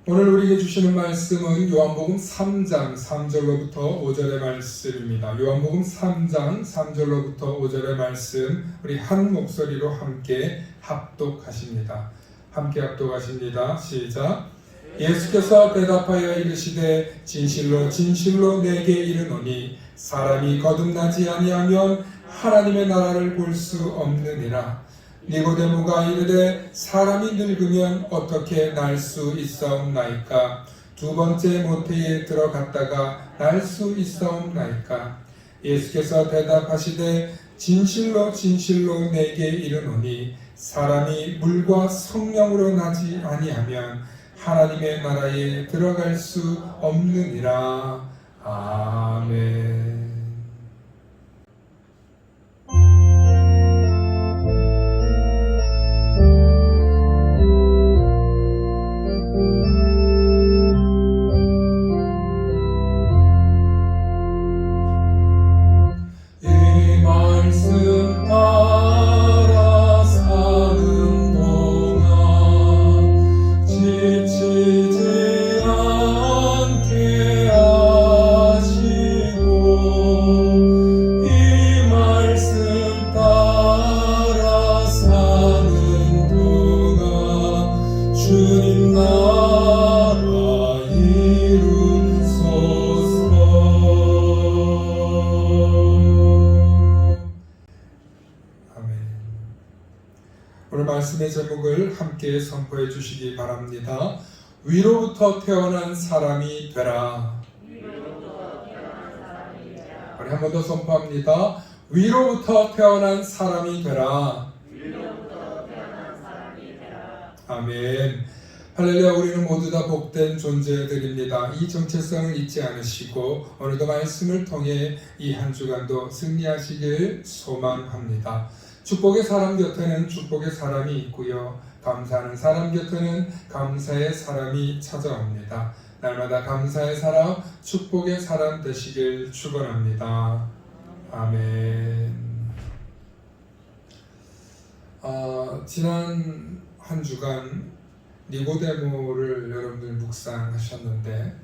오늘 우리에게 주시는 말씀은 요한복음 3장 3절로부터 5절의 말씀입니다. 요한복음 3장 3절로부터 5절의 말씀 우리 한 목소리로 함께 합독하십니다. 함께 합독하십니다. 시작. 예수께서 대답하여 이르시되 진실로 진실로 내게 이르노니 사람이 거듭나지 아니하면 하나님의 나라를 볼 수 없느니라. 니고데모가 이르되 사람이 늙으면 어떻게 날 수 있사옵나이까? 두 번째 모태에 들어갔다가 날 수 있사옵나이까? 예수께서 대답하시되 진실로 진실로 내게 이르노니 사람이 물과 성령으로 나지 아니하면 하나님의 나라에 들어갈 수 없느니라. 아멘. 오늘 말씀의 제목을 함께 선포해 주시기 바랍니다. 위로부터 태어난 사람이 되라. 우리 한 번 더 선포합니다. 위로부터 태어난 사람이 되라. 아멘. 할렐루야. 우리는 모두 다 복된 존재들입니다. 이 정체성을 잊지 않으시고 오늘도 말씀을 통해 이 한 주간도 승리하시길 소망합니다. 축복의 사람 곁에는 축복의 사람이 있고요. 감사하는 사람 곁에는 감사의 사람이 찾아옵니다. 날마다 감사의 사람, 축복의 사람 되시길 축원합니다. 아멘. 지난 한 주간 니고데모를 여러분들 묵상하셨는데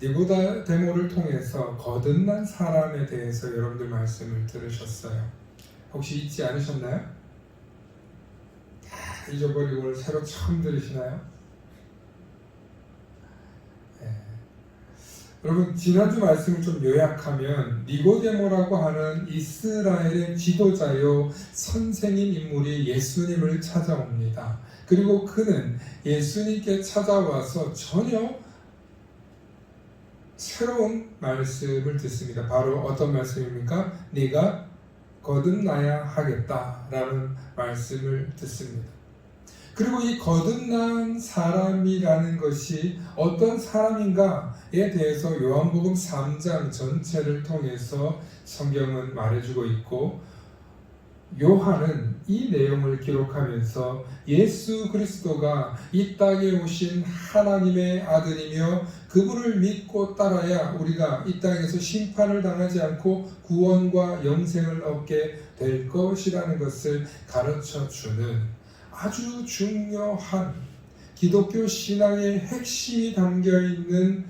니고데모를 통해서 거듭난 사람에 대해서 여러분들 말씀을 들으셨어요. 혹시 잊지 않으셨나요? 다 잊어버리고 오늘 새로 처음 들으시나요? 네. 여러분 지난주 말씀을 좀 요약하면 니고데모라고 하는 이스라엘의 지도자요 선생인 인물이 예수님을 찾아옵니다. 그리고 그는 예수님께 찾아와서 전혀 새로운 말씀을 듣습니다. 바로 어떤 말씀입니까? 네가 거듭나야 하겠다라는 말씀을 듣습니다. 그리고 이 거듭난 사람이라는 것이 어떤 사람인가에 대해서 요한복음 3장 전체를 통해서 성경은 말해주고 있고, 요한은 이 내용을 기록하면서 예수 그리스도가 이 땅에 오신 하나님의 아들이며 그분을 믿고 따라야 우리가 이 땅에서 심판을 당하지 않고 구원과 영생을 얻게 될 것이라는 것을 가르쳐 주는 아주 중요한 기독교 신앙의 핵심이 담겨 있는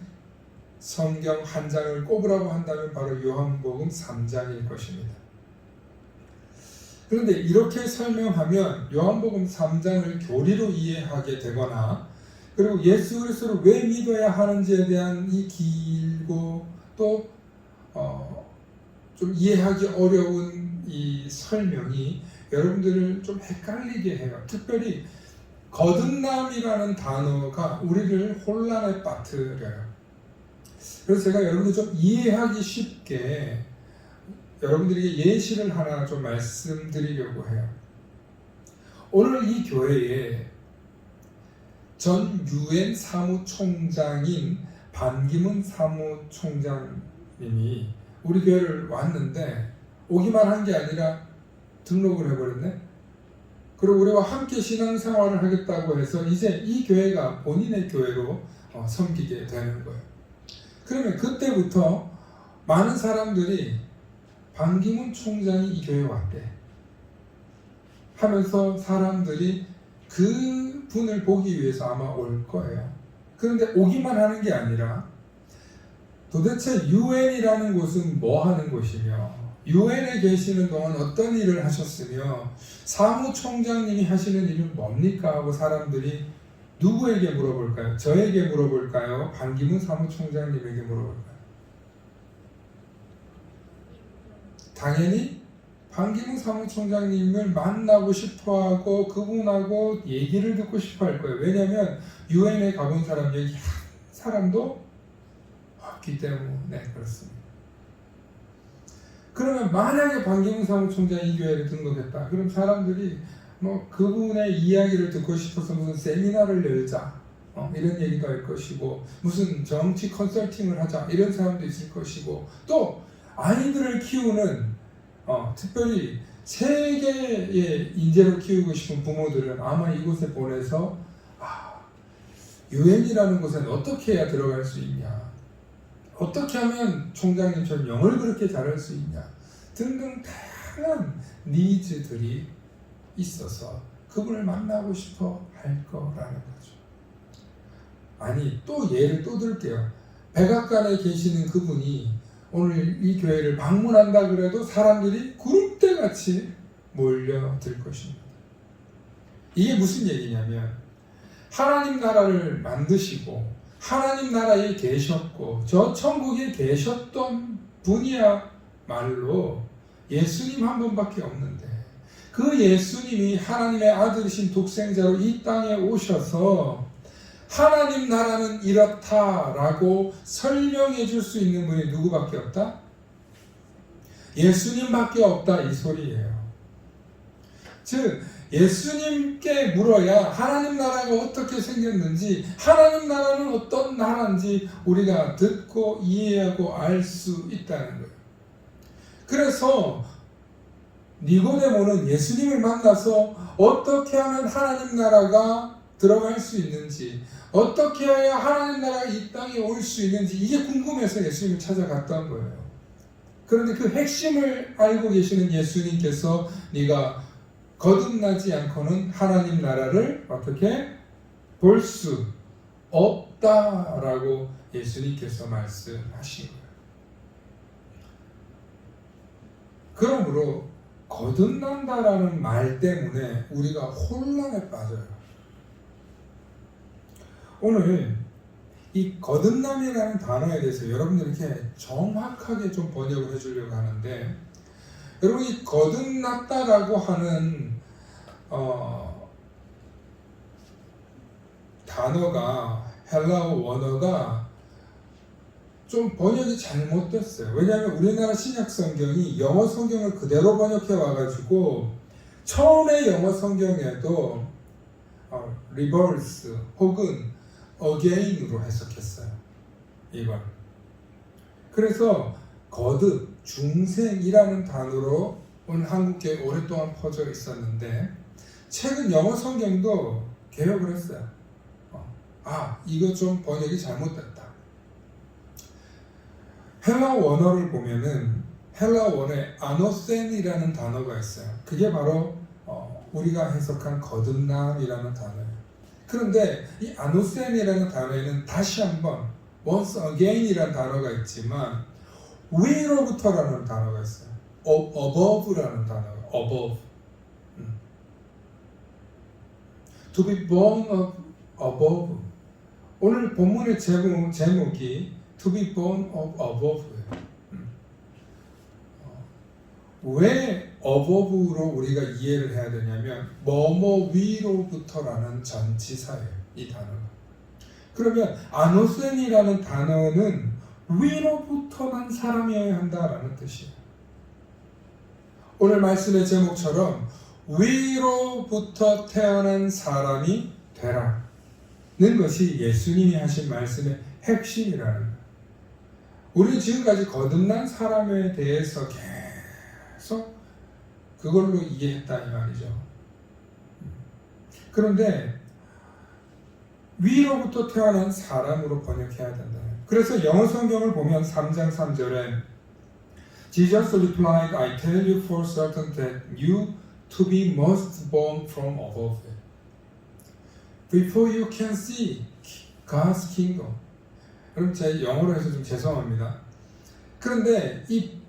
성경 한 장을 꼽으라고 한다면 바로 요한복음 3장일 것입니다. 그런데 이렇게 설명하면 요한복음 3장을 교리로 이해하게 되거나, 그리고 예수 그리스도를 왜 믿어야 하는지에 대한 이 길고 또 좀 이해하기 어려운 이 설명이 여러분들을 좀 헷갈리게 해요. 특별히 거듭남이라는 단어가 우리를 혼란에 빠뜨려요. 그래서 제가 여러분들 좀 이해하기 쉽게 여러분들에게 예시를 하나 좀 말씀드리려고 해요. 오늘 이 교회에 전 유엔 사무총장인 반기문 사무총장님이 우리 교회를 왔는데, 오기만 한 게 아니라 등록을 해버렸네. 그리고 우리와 함께 신앙생활을 하겠다고 해서 이제 이 교회가 본인의 교회로 섬기게 되는 거예요. 그러면 그때부터 많은 사람들이 반기문 총장이 이 교회에 왔대 하면서 사람들이 그 분을 보기 위해서 아마 올 거예요. 그런데 오기만 하는 게 아니라 도대체 유엔이라는 곳은 뭐 하는 곳이며, 유엔에 계시는 동안 어떤 일을 하셨으며, 사무총장님이 하시는 일은 뭡니까 하고 사람들이 누구에게 물어볼까요? 저에게 물어볼까요? 반기문 사무총장님에게 물어볼까요? 당연히 반기문 사무총장님을 만나고 싶어하고 그분하고 얘기를 듣고 싶어 할 거예요. 왜냐하면 유엔에 가본 사람 여기 한 사람도 없기 때문에 그렇습니다. 그러면 만약에 반기문 사무총장이 이 교회를 등록했다, 그럼 사람들이 그분의 이야기를 듣고 싶어서 무슨 세미나를 열자 이런 얘기도 할 것이고, 무슨 정치 컨설팅을 하자 이런 사람도 있을 것이고, 또 아이들을 키우는 특별히 세계의 인재로 키우고 싶은 부모들은 아마 이곳에 보내서 유엔이라는 곳엔 어떻게 해야 들어갈 수 있냐, 어떻게 하면 총장님처럼 영어를 그렇게 잘할 수 있냐 등등 다양한 니즈들이 있어서 그분을 만나고 싶어 할 거라는 거죠. 아니, 또 예를 또 들게요. 백악관에 계시는 그분이 오늘 이 교회를 방문한다 그래도 사람들이 구름대같이 몰려들 것입니다. 이게 무슨 얘기냐면, 하나님 나라를 만드시고 하나님 나라에 계셨고 저 천국에 계셨던 분이야말로 예수님 한 분밖에 없는데, 그 예수님이 하나님의 아들이신 독생자로 이 땅에 오셔서 하나님 나라는 이렇다라고 설명해 줄 수 있는 분이 누구밖에 없다? 예수님밖에 없다, 이 소리예요. 즉 예수님께 물어야 하나님 나라가 어떻게 생겼는지, 하나님 나라는 어떤 나라인지 우리가 듣고 이해하고 알 수 있다는 거예요. 그래서 니고데모는 예수님을 만나서 어떻게 하면 하나님 나라가 들어갈 수 있는지, 어떻게 해야 하나님 나라가 이 땅에 올 수 있는지 이게 궁금해서 예수님을 찾아갔던 거예요. 그런데 그 핵심을 알고 계시는 예수님께서 네가 거듭나지 않고는 하나님 나라를 어떻게 볼 수 없다라고 예수님께서 말씀하신 거예요. 그러므로 거듭난다라는 말 때문에 우리가 혼란에 빠져요. 오늘 이 거듭남이라는 단어에 대해서 여러분들에게 정확하게 좀 번역을 해주려고 하는데, 여러분 이 거듭났다라고 하는 단어가, 헬라어 원어가 좀 번역이 잘못됐어요. 왜냐하면 우리나라 신약 성경이 영어 성경을 그대로 번역해 와가지고 처음에 영어 성경에도 reverse 혹은 again으로 해석했어요. 이걸. 그래서 거듭, 중생이라는 단어로 오늘 한국교회 오랫동안 퍼져 있었는데 최근 영어 성경도 개혁을 했어요. 이거 좀 번역이 잘못됐다. 헬라 원어를 보면은 헬라 원어에 아노센이라는 단어가 있어요. 그게 바로 우리가 해석한 거듭남이라는 단어예요. 그런데 이 아노센이라는 단어에는 다시 한번 once again이라는 단어가 있지만 위로부터라는 단어가 있어요. above라는 단어가 above. To be born of above. 오늘 본문의 제목이 To be born of above예요. 왜 above로 우리가 이해를 해야 되냐면 뭐뭐 위로부터라는 전치사예요. 이 단어가. 그러면 아노센이라는 단어는 위로부터 난 사람이어야 한다라는 뜻이에요. 오늘 말씀의 제목처럼 위로부터 태어난 사람이 되라는 것이 예수님이 하신 말씀의 핵심이라는 거예요. 우리는 지금까지 거듭난 사람에 대해서 계속 그걸로 이해했다 이 말이죠. 그런데 위로부터 태어난 사람으로 번역해야 된다. 그래서 영어 성경을 보면 3장 3절에 Jesus replied, I tell you for certain that you to be must born from above. Before you can see God's kingdom. 그럼 제 영어로 해서 좀 죄송합니다. 그런데 이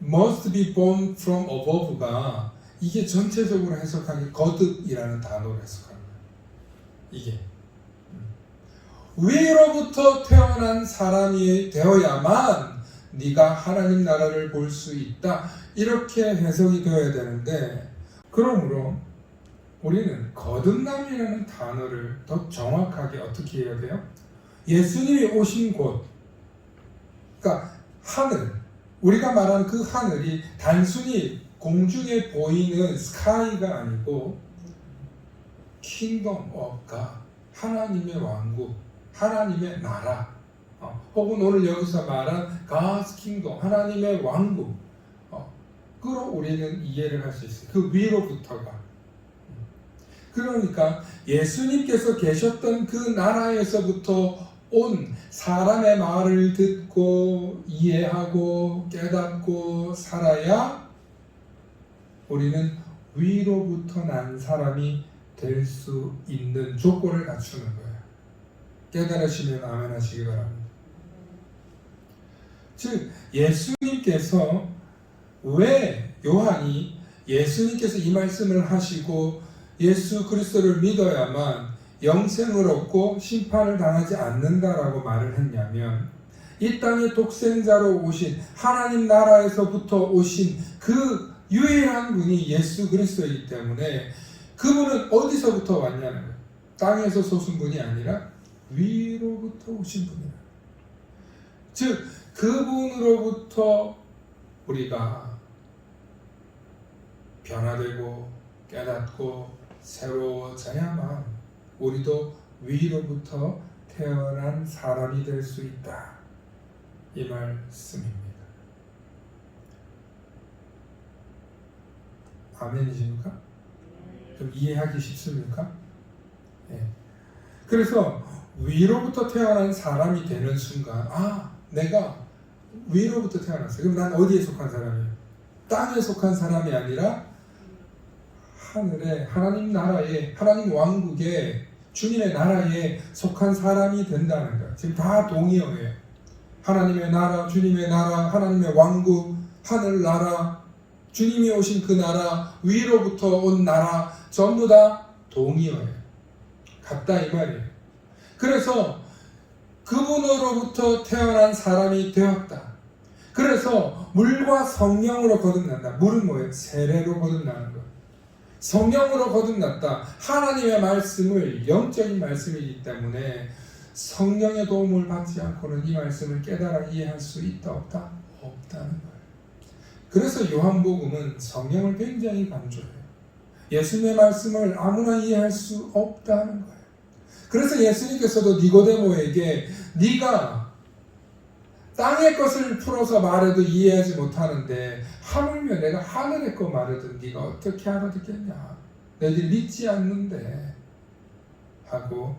must be born from above가 이게 전체적으로 해석한 게 거듭이라는 단어로 해석하는 거예요. 이게 위로부터 태어난 사람이 되어야만 네가 하나님 나라를 볼 수 있다. 이렇게 해석이 되어야 되는데 그러므로 우리는 거듭남이라는 단어를 더 정확하게 어떻게 해야 돼요? 예수님이 오신 곳, 그러니까 하늘, 우리가 말하는 그 하늘이 단순히 공중에 보이는 스카이가 아니고 킹덤 오브 갓, 하나님의 왕국, 하나님의 나라, 혹은 오늘 여기서 말한 God's kingdom, 하나님의 왕국, 그로 우리는 이해를 할 수 있어요. 그 위로부터가. 그러니까 예수님께서 계셨던 그 나라에서부터 온 사람의 말을 듣고 이해하고 깨닫고 살아야 우리는 위로부터 난 사람이 될 수 있는 조건을 갖추는 거예요. 깨달으시면 아멘 하시기 바랍니다. 즉 예수님께서 왜 요한이 예수님께서 이 말씀을 하시고 예수 그리스도를 믿어야만 영생을 얻고 심판을 당하지 않는다라고 말을 했냐면 이 땅에 독생자로 오신 하나님 나라에서부터 오신 그 유일한 분이 예수 그리스도이기 때문에 그분은 어디서부터 왔냐는 거예요. 땅에서 솟은 분이 아니라 위로부터 오신 분이에요. 즉 그분으로부터 우리가 변화되고 깨닫고 새로워져야만 우리도 위로부터 태어난 사람이 될 수 있다. 이 말씀입니다. 아멘이십니까? 좀 이해하기 쉽습니까? 네. 그래서 위로부터 태어난 사람이 되는 순간 내가 위로부터 태어났어요. 그럼 난 어디에 속한 사람이에요? 땅에 속한 사람이 아니라 하늘에 하나님 나라에 하나님 왕국에 주님의 나라에 속한 사람이 된다는 거예요. 지금 다 동의어예요. 하나님의 나라, 주님의 나라, 하나님의 왕국, 하늘 나라, 주님이 오신 그 나라, 위로부터 온 나라 전부 다 동의어예요. 같다 이 말이에요. 그래서 그분으로부터 태어난 사람이 되었다. 그래서 물과 성령으로 거듭난다. 물은 뭐예요? 세례로 거듭나는 거예요. 성령으로 거듭났다. 하나님의 말씀을 영적인 말씀이기 때문에 성령의 도움을 받지 않고는 이 말씀을 깨달아 이해할 수 있다 없다? 없다는 거예요. 그래서 요한복음은 성령을 굉장히 강조해요. 예수님의 말씀을 아무나 이해할 수 없다는 거예요. 그래서 예수님께서도 니고데모에게 네가 땅의 것을 풀어서 말해도 이해하지 못하는데 하물며 내가 하늘의 것 말해도 네가 어떻게 알아듣겠냐, 너희들이 믿지 않는데 하고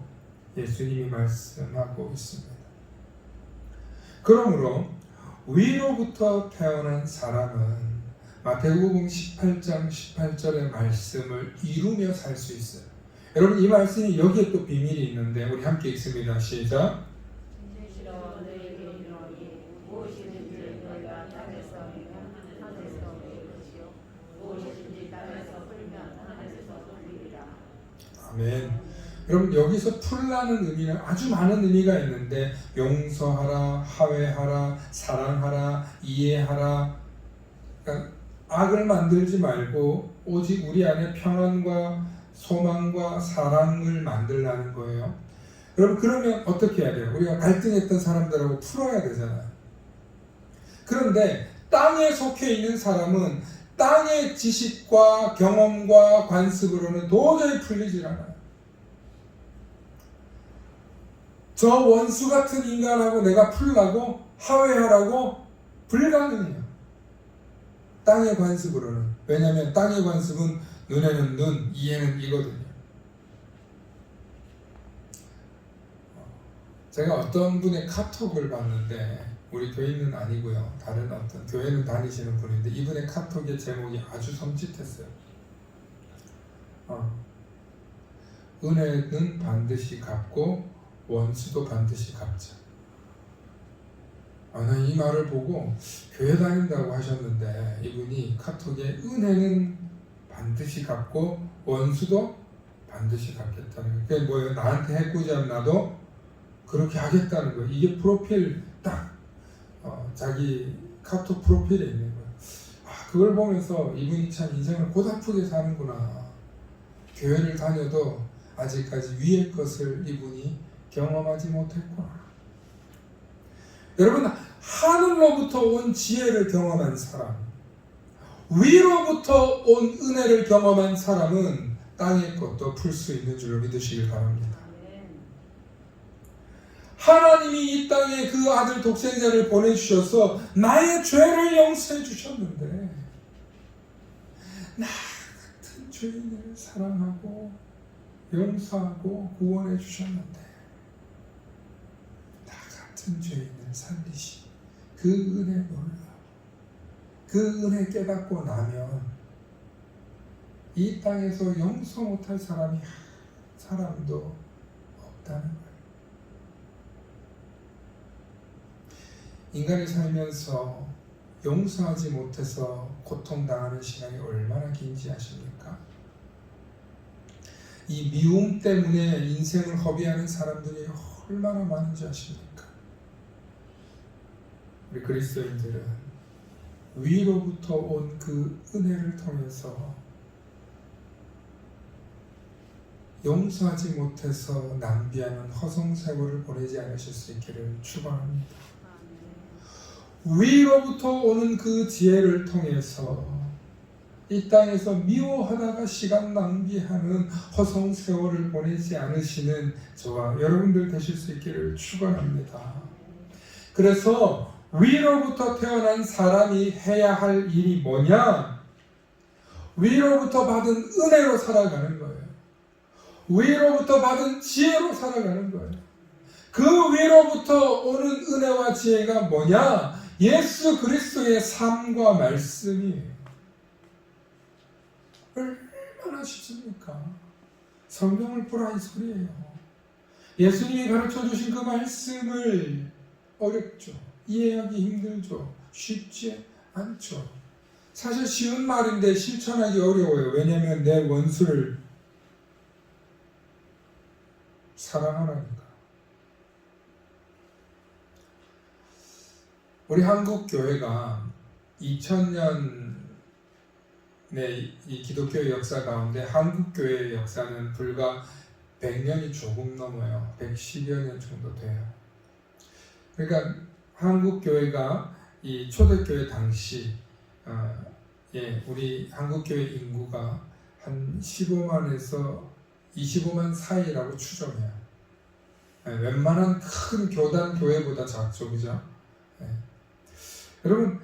예수님이 말씀하고 있습니다. 그러므로 위로부터 태어난 사람은 마태복음 18장 18절의 말씀을 이루며 살 수 있어요. 여러분, 이 말씀이 여기에 또 비밀이 있는데 우리 함께 읽습니다. 시작. 아멘. 여러분, 여기서 풀라는 의미는 아주 많은 의미가 있는데 용서하라, 화해하라, 사랑하라, 이해하라. 그러니까 악을 만들지 말고 오직 우리 안에 평안과 소망과 사랑을 만들라는 거예요. 여러분, 그러면 어떻게 해야 돼요? 우리가 갈등했던 사람들하고 풀어야 되잖아요. 그런데 땅에 속해 있는 사람은 땅의 지식과 경험과 관습으로는 도저히 풀리질 않아요. 저 원수 같은 인간하고 내가 풀라고, 화해하라고 불가능해요. 땅의 관습으로는. 왜냐하면 땅의 관습은 눈에는 눈, 이에는 이거든요. 제가 어떤 분의 카톡을 봤는데, 우리 교인은 아니고요, 다른 어떤 교회는 다니시는 분인데 이분의 카톡의 제목이 아주 섬찟했어요. 은혜는 반드시 갚고 원수도 반드시 갚자. 나 이 말을 보고 교회 다닌다고 하셨는데 이분이 카톡에 은혜는 반드시 갚고 원수도 반드시 갚겠다는 거예요. 그게 뭐예요? 나한테 해코지하면 나도 그렇게 하겠다는 거예요. 이게 프로필 딱 자기 카톡 프로필에 있는 거예요. 그걸 보면서 이분이 참 인생을 고달프게 사는구나. 교회를 다녀도 아직까지 위의 것을 이분이 경험하지 못했구나. 여러분, 하늘로부터 온 지혜를 경험한 사람, 위로부터 온 은혜를 경험한 사람은 땅의 것도 풀 수 있는 줄로 믿으시길 바랍니다. 하나님이 이 땅에 그 아들 독생자를 보내주셔서 나의 죄를 용서해 주셨는데, 나 같은 죄인을 사랑하고 용서하고 구원해 주셨는데, 나 같은 죄인을 살리시 그 은혜 놀라. 그 은혜 깨닫고 나면 이 땅에서 용서 못할 사람이 한 사람도 없다는 거예요. 인간이 살면서 용서하지 못해서 고통당하는 시간이 얼마나 긴지 아십니까? 이 미움 때문에 인생을 허비하는 사람들이 얼마나 많은지 아십니까? 우리 그리스도인들은 위로부터 온 그 은혜를 통해서 용서하지 못해서 낭비하는 허송세월을 보내지 않으실 수 있기를 축원합니다. 위로부터 오는 그 지혜를 통해서 이 땅에서 미워하다가 시간 낭비하는 허송세월을 보내지 않으시는 저와 여러분들 되실 수 있기를 축원합니다. 그래서 위로부터 태어난 사람이 해야 할 일이 뭐냐? 위로부터 받은 은혜로 살아가는 거예요. 위로부터 받은 지혜로 살아가는 거예요. 그 위로부터 오는 은혜와 지혜가 뭐냐? 예수 그리스도의 삶과 말씀이에요. 얼마나 쉽습니까? 성경을 보라 이 소리예요. 예수님이 가르쳐 주신 그 말씀을 어렵죠. 이해하기 힘들죠. 쉽지 않죠. 사실 쉬운 말인데 실천하기 어려워요. 왜냐하면 내 원수를 사랑하라니까. 우리 한국 교회가 2000년의 이 기독교의 역사 가운데 한국 교회의 역사는 불과 100년이 조금 넘어요. 110여 년 정도 돼요. 그러니까 한국 교회가 이 초대교회 당시 우리 한국 교회 인구가 한 15만에서 25만 사이라고 추정해요. 웬만한 큰 교단 교회보다 작죠, 그죠? 여러분,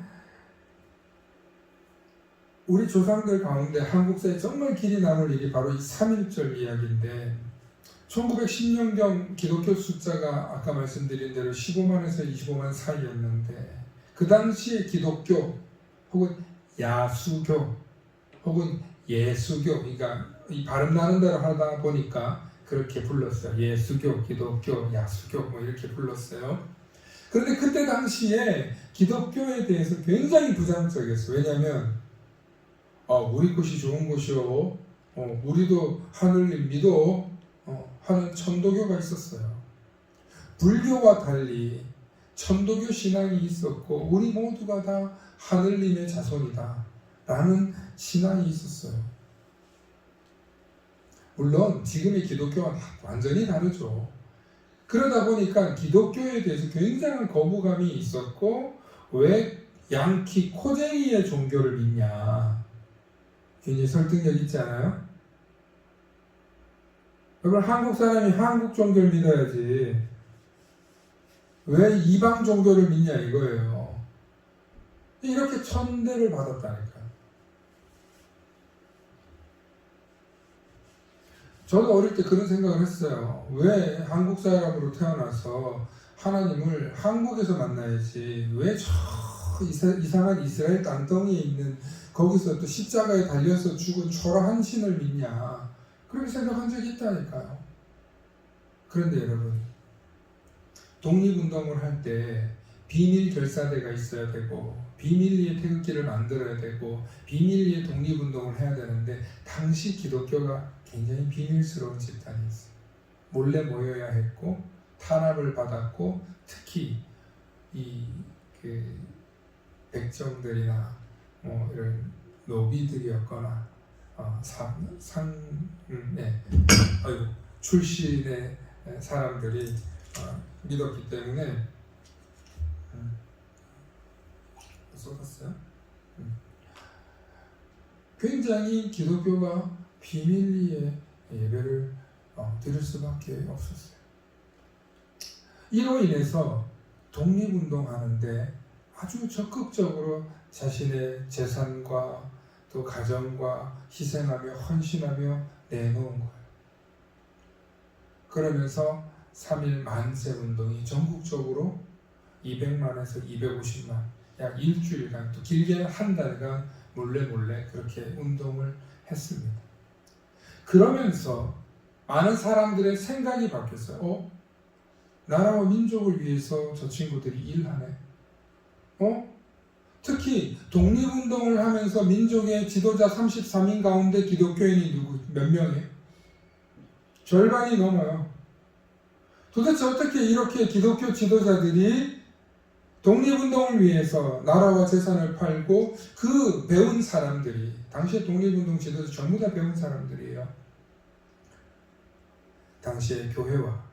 우리 조상들 가운데 한국사에 정말 길이 남을 일이 바로 이 3.1절 이야기인데 1910년경 기독교 숫자가 아까 말씀드린 대로 15만에서 25만 사이였는데 그 당시에 기독교 혹은 야수교 혹은 예수교, 그러니까 이 발음 나는 대로 하다 보니까 그렇게 불렀어요. 예수교, 기독교, 야수교 뭐 이렇게 불렀어요. 그런데 그때 당시에 기독교에 대해서 굉장히 부정적이었어요. 왜냐하면 우리 것이 좋은 것이요, 우리도 하늘님 믿어 하는 천도교가 있었어요. 불교와 달리 천도교 신앙이 있었고 우리 모두가 다 하늘님의 자손이다 라는 신앙이 있었어요. 물론 지금의 기독교와 완전히 다르죠. 그러다 보니까 기독교에 대해서 굉장한 거부감이 있었고 왜 양키 코쟁이의 종교를 믿냐, 굉장히 설득력 있지 않아요? 여러분, 한국 사람이 한국 종교를 믿어야지 왜 이방 종교를 믿냐 이거예요. 이렇게 천대를 받았다니까. 저도 어릴 때 그런 생각을 했어요. 왜 한국 사람으로 태어나서 하나님을 한국에서 만나야지 왜 저 이상한 이스라엘 땅덩이에 있는 거기서 또 십자가에 달려서 죽은 초라한 신을 믿냐, 그렇게 생각한 적이 있다니까요. 그런데 여러분, 독립운동을 할 때 비밀 결사대가 있어야 되고 비밀리에 태극기를 만들어야 되고 비밀리에 독립운동을 해야 되는데 당시 기독교가 굉장히 비밀스러운 집단이었어요. 몰래 모여야 했고 탄압을 받았고 특히 백정들이나 이런 노비들이었거나 출신의 사람들이 믿었기 때문에 쏟았어요. 굉장히 기독교가 비밀리에 예배를 드릴 수밖에 없었어요. 이로 인해서 독립운동하는데 아주 적극적으로 자신의 재산과 또 가정과 희생하며 헌신하며 내놓은 거예요. 그러면서 3.1 만세 운동이 전국적으로 200만에서 250만, 약 일주일간, 또 길게는 한 달간 몰래 그렇게 운동을 했습니다. 그러면서 많은 사람들의 생각이 바뀌었어요. 나라와 민족을 위해서 저 친구들이 일하네. 특히 독립운동을 하면서 민족의 지도자 33인 가운데 기독교인이 몇 명이에요? 절반이 넘어요. 도대체 어떻게 이렇게 기독교 지도자들이 독립운동을 위해서 나라와 재산을 팔고 그 배운 사람들이, 당시에 독립운동 지도자 전부 다 배운 사람들이에요. 당시에 교회와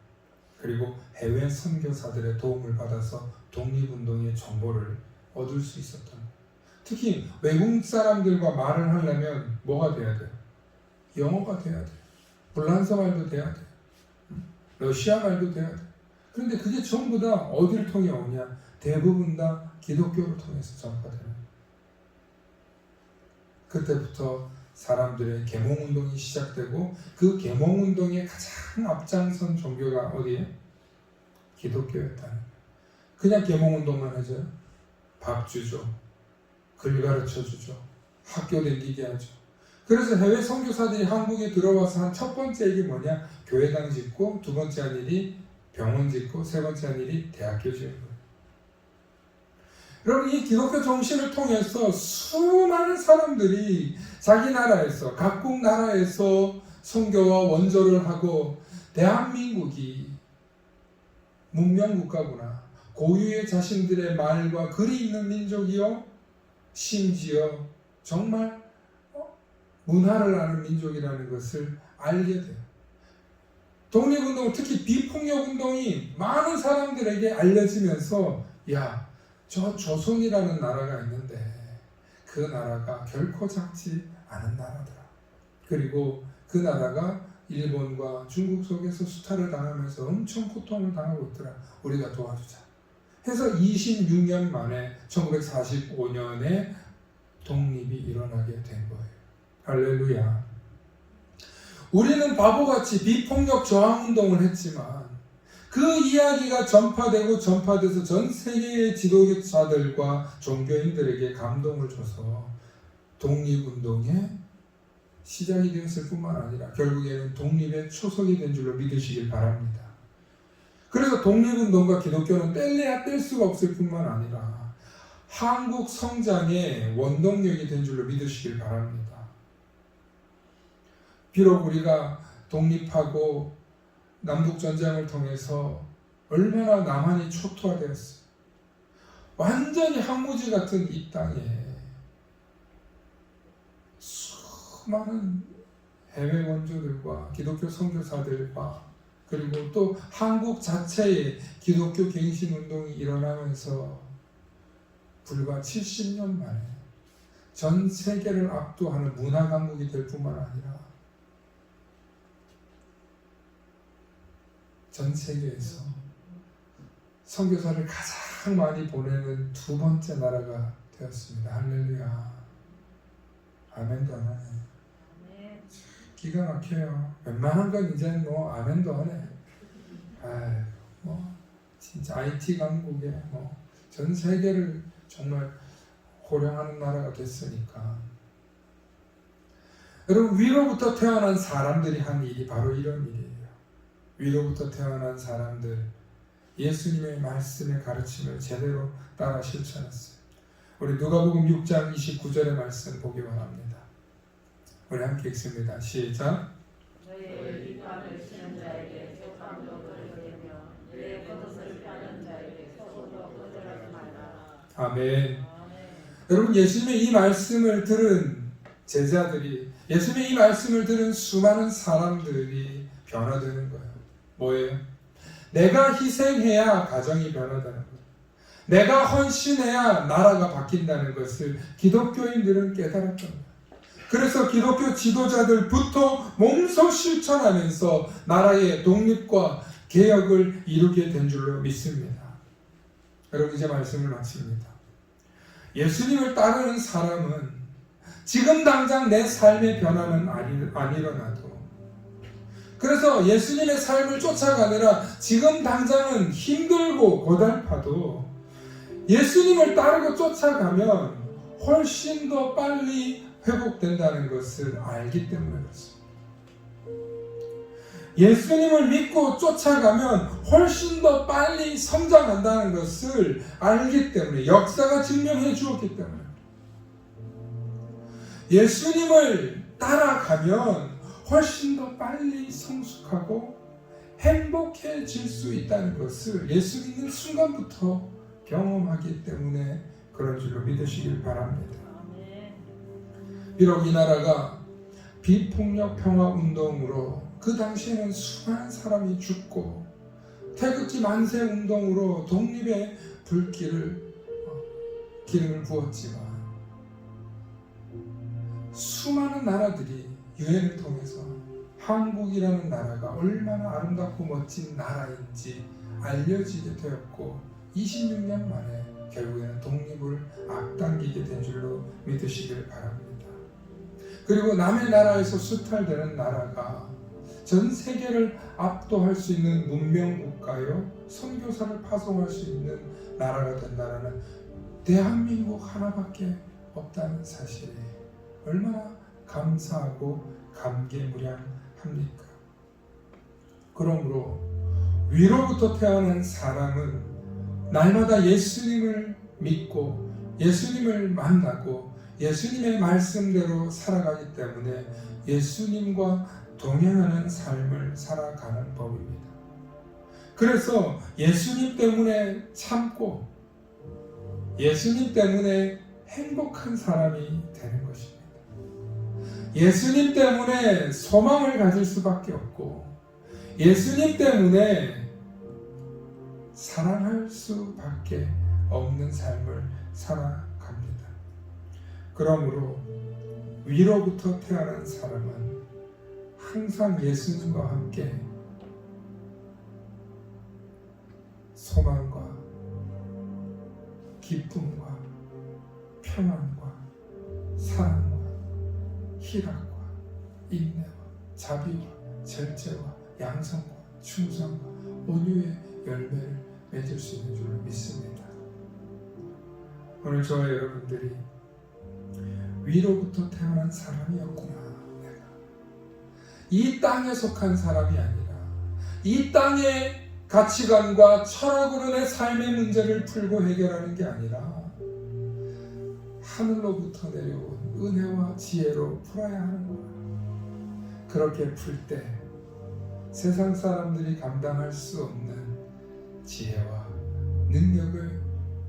그리고 해외 선교사들의 도움을 받아서 독립운동의 정보를 얻을 수 있었던 거예요. 특히 외국 사람들과 말을 하려면 뭐가 돼야 돼요? 영어가 돼야 돼요. 불란서 말도 돼야 돼요. 러시아 말도 돼야 돼요. 그런데 그게 전부 다 어디를 통해 오냐? 대부분 다 기독교를 통해서 전파되는 거예요. 그때부터 사람들의 계몽운동이 시작되고 그 계몽운동의 가장 앞장선 종교가 어디에? 기독교였다는 거예요. 그냥 계몽운동만 해줘요? 밥 주죠. 글 가르쳐주죠. 학교 다니게 하죠. 그래서 해외 선교사들이 한국에 들어와서 한 첫 번째 일이 뭐냐? 교회당 짓고, 두 번째 한 일이 병원 짓고, 세 번째 한 일이 대학교 짓는 거예요. 여러분, 이 기독교 정신을 통해서 수많은 사람들이 자기 나라에서, 각국 나라에서 선교와 원조를 하고, 대한민국이 문명국가구나, 고유의 자신들의 말과 글이 있는 민족이요, 심지어 정말 문화를 아는 민족이라는 것을 알게 돼요. 독립운동, 특히 비폭력운동이 많은 사람들에게 알려지면서 저 조선이라는 나라가 있는데 그 나라가 결코 작지 않은 나라더라. 그리고 그 나라가 일본과 중국 속에서 수탈을 당하면서 엄청 고통을 당하고 있더라. 우리가 도와주자 해서 26년 만에 1945년에 독립이 일어나게 된 거예요. 할렐루야. 우리는 바보같이 비폭력 저항운동을 했지만 그 이야기가 전파돼서 전 세계의 지도자들과 종교인들에게 감동을 줘서 독립운동의 시작이 되었을 뿐만 아니라 결국에는 독립의 초석이 된 줄로 믿으시길 바랍니다. 그래서 독립운동과 기독교는 뗄래야 뗄 수가 없을 뿐만 아니라 한국 성장의 원동력이 된 줄로 믿으시길 바랍니다. 비록 우리가 독립하고 남북전쟁을 통해서 얼마나 남한이 초토화되었어요. 완전히 항무지 같은 이 땅에 수많은 해외 원조들과 기독교 선교사들과 그리고 또 한국 자체에 기독교 갱신운동이 일어나면서 불과 70년 만에 전 세계를 압도하는 문화 강국이 될 뿐만 아니라 전 세계에서 선교사를 가장 많이 보내는 두 번째 나라가 되었습니다. 할렐루야. 아멘도 안 하네. 기가 막혀요. 웬만한 건 이제는 뭐 아멘도 안 해. 뭐 진짜 IT 강국에 뭐 전 세계를 정말 호령하는 나라가 됐으니까. 여러분, 위로부터 태어난 사람들이 한 일이 바로 이런 일이에요. 위로부터 태어난 사람들, 예수님의 말씀의 가르침을 제대로 따라 실천했어요. 우리 누가복음 6장 29절의 말씀 보기 바랍니다. 우리 함께 읽습니다. 시작. 너희의 비판을 치는 자에게 족감도 거절하며 너희의 겉옷을 펴는 자에게 속옷도 거절하지 말라. 아멘. 여러분, 예수님의 이 말씀을 들은 제자들이, 예수님의 이 말씀을 들은 수많은 사람들이 변화되는 거예요. 뭐예요? 내가 희생해야 가정이 변화되는 거예요. 내가 헌신해야 나라가 바뀐다는 것을 기독교인들은 깨달았던 거예요. 그래서 기독교 지도자들부터 몸소 실천하면서 나라의 독립과 개혁을 이루게 된 줄로 믿습니다. 여러분, 이제 말씀을 마칩니다. 예수님을 따르는 사람은 지금 당장 내 삶의 변화는 안 일어나도, 그래서 예수님의 삶을 쫓아가느라 지금 당장은 힘들고 고달파도 예수님을 따르고 쫓아가면 훨씬 더 빨리 회복된다는 것을 알기 때문에 그렇습니다. 예수님을 믿고 쫓아가면 훨씬 더 빨리 성장한다는 것을 알기 때문에, 역사가 증명해 주었기 때문에, 예수님을 따라가면 훨씬 더 빨리 성숙하고 행복해질 수 있다는 것을 예수 믿는 순간부터 경험하기 때문에 그런 줄로 믿으시길 바랍니다. 비록 이 나라가 비폭력 평화 운동으로 그 당시에는 수많은 사람이 죽고 태극기 만세 운동으로 독립의 기름을 부었지만 수많은 나라들이 유엔을 통해서 한국이라는 나라가 얼마나 아름답고 멋진 나라인지 알려지게 되었고 26년 만에 결국에는 독립을 앞당기게 된 줄로 믿으시길 바랍니다. 그리고 남의 나라에서 수탈되는 나라가 전 세계를 압도할 수 있는 문명 국가요, 선교사를 파송할 수 있는 나라가 된다는 대한민국 하나밖에 없다는 사실에 얼마나 감사하고 감개무량합니까? 그러므로 위로부터 태어난 사람은 날마다 예수님을 믿고 예수님을 만나고 예수님의 말씀대로 살아가기 때문에 예수님과 동행하는 삶을 살아가는 법입니다. 그래서 예수님 때문에 참고 예수님 때문에 행복한 사람이 되는 것입니다. 예수님 때문에 소망을 가질 수밖에 없고 예수님 때문에 사랑할 수밖에 없는 삶을 살아갑니다. 그러므로 위로부터 태어난 사람은 항상 예수님과 함께 소망과 기쁨과 평안과 사랑과 희락과 인내와 자비와 절제와 양성과 충성과 온유의 열매를 맺을 수 있는 줄로 믿습니다. 오늘 저와 여러분들이 위로부터 태어난 사람이었구나. 내가 이 땅에 속한 사람이 아니라 이 땅의 가치관과 철학으로 내 삶의 문제를 풀고 해결하는 게 아니라 하늘로부터 내려온 은혜와 지혜로 풀어야 하는 거야. 그렇게 풀 때 세상 사람들이 감당할 수 없는 지혜와 능력을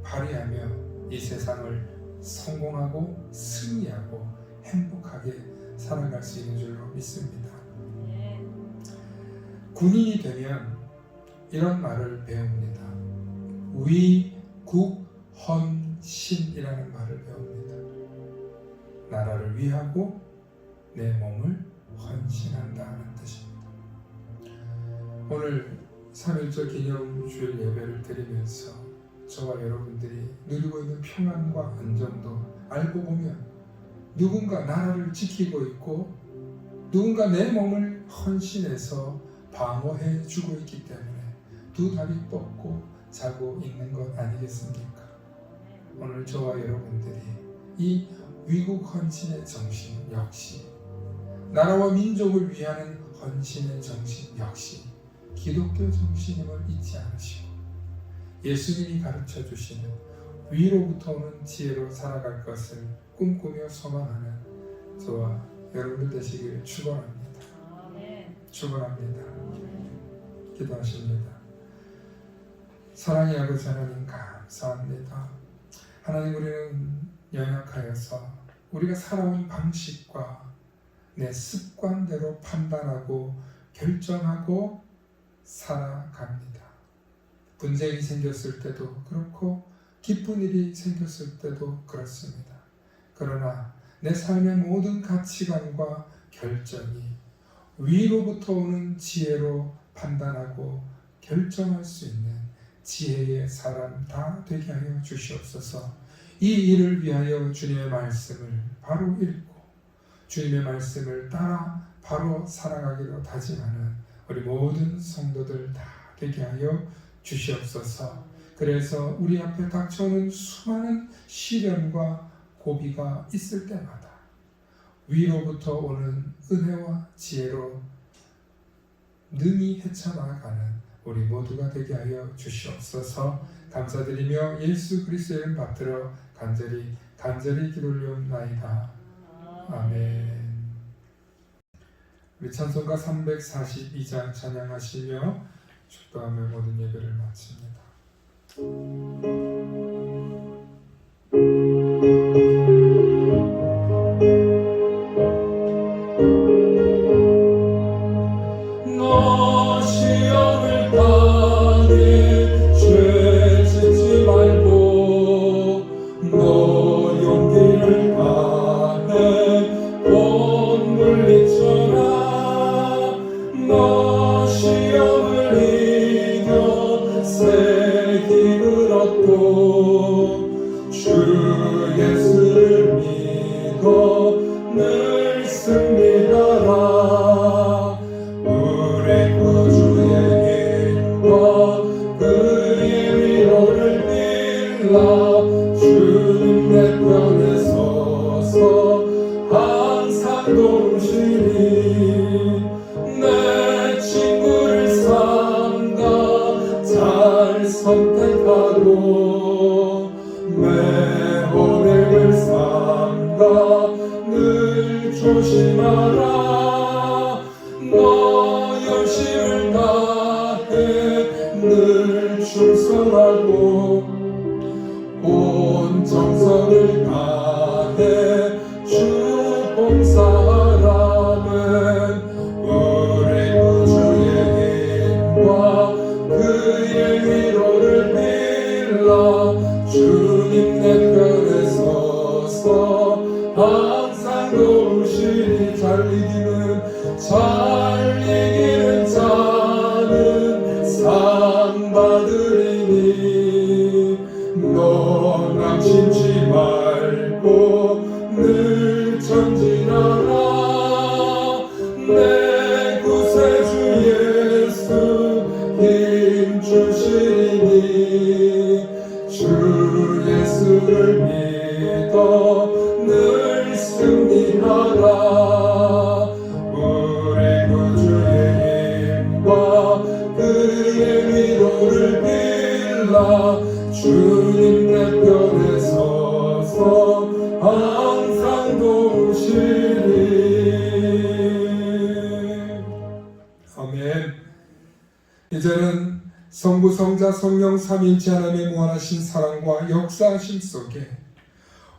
발휘하며 이 세상을 성공하고 승리하고 행복하게 살아갈 수 있는 줄로 믿습니다. 군인이 되면 이런 말을 배웁니다. 위국헌신이라는 말을 배웁니다. 나라를 위하고 내 몸을 헌신한다는 뜻입니다. 오늘 3.1절 기념주일 예배를 드리면서 저와 여러분들이 누리고 있는 평안과 안정도 알고 보면 누군가 나라를 지키고 있고 누군가 내 몸을 헌신해서 방어해 주고 있기 때문에 두 다리 뻗고 자고 있는 것 아니겠습니까? 오늘 저와 여러분들이 이 위국 헌신의 정신 역시 나라와 민족을 위하는 헌신의 정신 역시 기독교 정신임을 잊지 않으시고 예수님이 가르쳐 주시는 위로부터 오는 지혜로 살아갈 것을 꿈꾸며 소망하는 저와 여러분들 되시기를 축원합니다. 축원합니다. 기도하십니다. 사랑의 아버지 하나님 감사합니다. 하나님, 우리는 연약하여서 우리가 살아온 방식과 내 습관대로 판단하고 결정하고 살아갑니다. 분쟁이 생겼을 때도 그렇고 기쁜 일이 생겼을 때도 그렇습니다. 그러나 내 삶의 모든 가치관과 결정이 위로부터 오는 지혜로 판단하고 결정할 수 있는 지혜의 사람 다 되게 하여 주시옵소서. 이 일을 위하여 주님의 말씀을 바로 읽고 주님의 말씀을 따라 바로 살아가기로 다짐하는 우리 모든 성도들 다 되게 하여 주시옵소서. 그래서 우리 앞에 닥쳐오는 수많은 시련과 고비가 있을 때마다 위로부터 오는 은혜와 지혜로 능히 헤쳐나가는 우리 모두가 되게 하여 주시옵소서. 감사드리며 예수 그리스도의 이름 받들어 간절히 기도 올리옵나이다. 아멘. 우리 찬송가 342장 찬양하시며 축도하며 모든 예배를 마칩니다. 너 시험을 당해 죄 짓지 말고 너 용기를 다해 못 물리쳐라. 너 시험을 이겨 새 힘을 얻고 주 예수를 믿어 늘 승리하라. 우리 구주의 힘과 그의 위로를 빌라. 주님 내 편에 서서 항상 도우시니 내 친구를 삼가 잘 선택하고 내 호rek을 삼가 늘 조심하라. 너 열심을 다해 늘 충성하고 온 정성을 다해 주 봉사하라는 우리 구주의 힘과 그의 위로를 빌라. 주님 내 편에 서서 항상 받으리니 너 낙심치 말고 늘 전진하라. 내 구세주 예수 힘 주시니 주 예수를 믿어 늘 승리하라. 우리 구주의 힘과 그의 위로를 빌라. 주님 내 편에 서서 항상 도우시리. 아멘. 이제는 성부, 성자, 성령 삼위일체 하나님의 무한하신 사랑과 역사하심 속에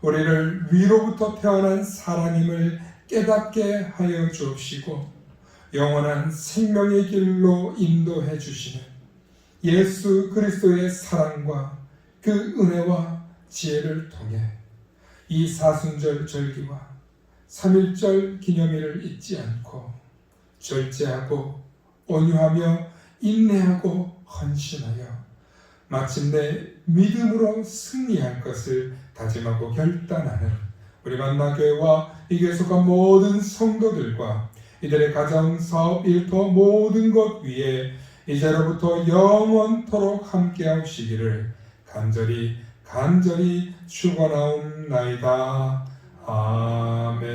우리를 위로부터 태어난 사랑임을 깨닫게 하여 주옵시고 영원한 생명의 길로 인도해 주시는 예수 그리스도의 사랑과 그 은혜와 지혜를 통해 이 사순절 절기와 삼일절 기념일을 잊지 않고 절제하고 온유하며 인내하고 헌신하여 마침내 믿음으로 승리할 것을 다짐하고 결단하는 우리 만나교회와 이 교회 속한 모든 성도들과 이들의 가정, 사업, 일터 모든 것 위에 이제로부터 영원토록 함께하시기를 간절히 축원하옵나이다. 아멘.